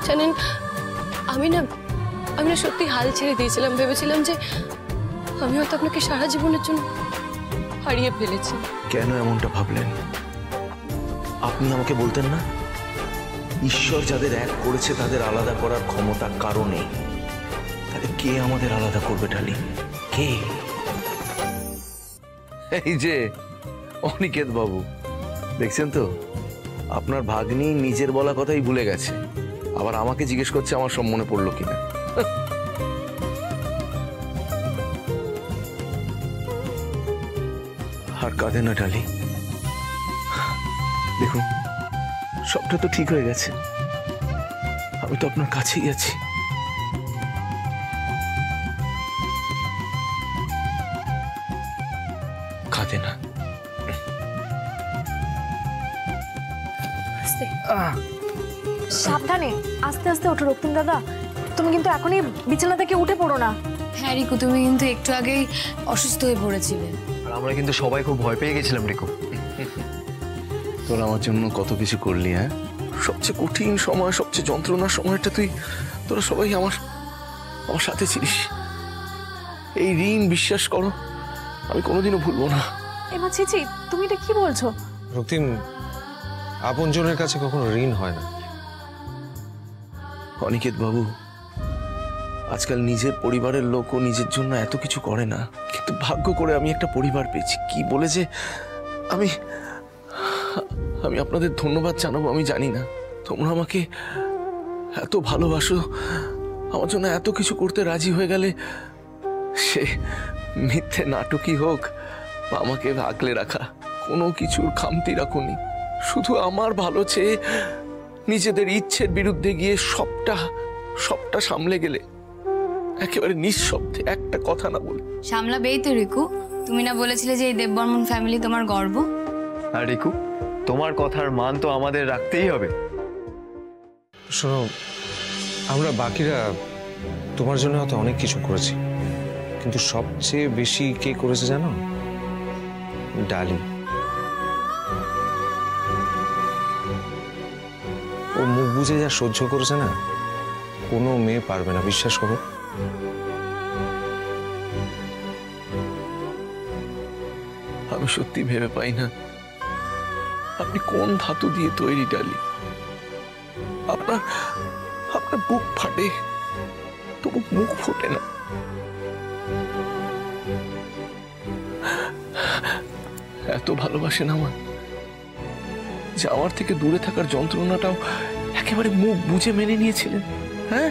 জানেন আমি না সত্যি হাল ছেড়ে দিয়েছিলাম, ভেবেছিলাম যে আমি হয়তো আপনাকে সারা জীবনের জন্য হারিয়ে ফেলেছি। কেন এমনটা ভাবলেন? আপনি আমাকে বলতেন না ঈশ্বর যাদের এক করেছে তাদের আলাদা করার ক্ষমতা কারো নেই। তাহলে কে আমাদের আলাদা করবে ডালি? কে? এই যে অনিকেত বাবু, দেখছেন তো আপনার ভাগ্নি নিজের বলা কথাই ভুলে গেছে, আবার আমাকে জিজ্ঞেস করছে আমার সব মনে পড়লো কিনা। আর কাঁদে না ডালি, দেখুন সবটা তো ঠিক হয়ে গেছে, আমি তো আপনার কাছেই আছি। কাঁদে না। সাবধানে, আস্তে আস্তে ওঠো রক্তিম দাদা। তুমি কিন্তু এখনই বিছানা থেকে উঠে পড়ো না। হ্যাঁ রিকু, তুমি কিন্তু একটু আগেই অসুস্থ হয়ে পড়েছিলে। আর আমরা কিন্তু সবাই খুব ভয় পেয়ে গেছিলাম রিকু। তোর আমার জন্য কত কিছু করলি, হ্যাঁ? সবচেয়ে কঠিন সময়, সবচেয়ে যন্ত্রণার সময়টা তোরা সবাই আমার সাথে ছিলিস। এই ঋণ বিশ্বাস করো আমি কোনোদিনও ভুলবো না। এমা ছিছি, তুমি এটা কি বলছো? রক্তিম, আপনজনের কাছে কখনো ঋণ হয় না। অনিকেত বাবু, আজকাল নিজের পরিবারের লোকও নিজের জন্য এত কিছু করে না, কিন্তু ভাগ্য করে আমি একটা পরিবার পেয়েছি। কি বলে যে আমি আপনাদের ধন্যবাদ জানাবো আমি জানি না। তোমরা আমাকে এত ভালোবাসো, আমার জন্য এত কিছু করতে রাজি হয়ে গেলে, সে মিথ্যে নাটকই হোক বা আমাকে আগলে রাখা, কোনো কিছুর খামতি রাখুনি। শুধু আমার ভালো চেয়ে নিজেদের ইচ্ছের বিরুদ্ধে গিয়ে সবটা সামলে গেলে, একেবারে নিঃশব্দে একটা কথা না বলে। সামলাবেই তো রিকু, তুমি না বলেছিলে যে এই দেববর্মন ফ্যামিলি তোমার গর্ব? আর রিকু, তোমার কথার মান তো আমাদের রাখতেই হবে। শোনো, আমরা বাকিরা তোমার জন্য হয়তো অনেক কিছু করেছি, কিন্তু সবচেয়ে বেশি কে করেছে জানো? ডালি। ও মুখ বুঝে যা সহ্য করেছে না, কোনো মেয়ে পারবে না, বিশ্বাস করো। আমি সত্যি ভেবে পাই না আপনি কোন ধাতু দিয়ে তৈরি ডালি। আপনার বুক ফাটে তবু মুখ ফোটে না। এত ভালোবাসেন আমার যে আমার থেকে দূরে থাকার যন্ত্রণাটাও একেবারে মুখ বুঝে মেনে নিয়েছিলেন। হ্যাঁ,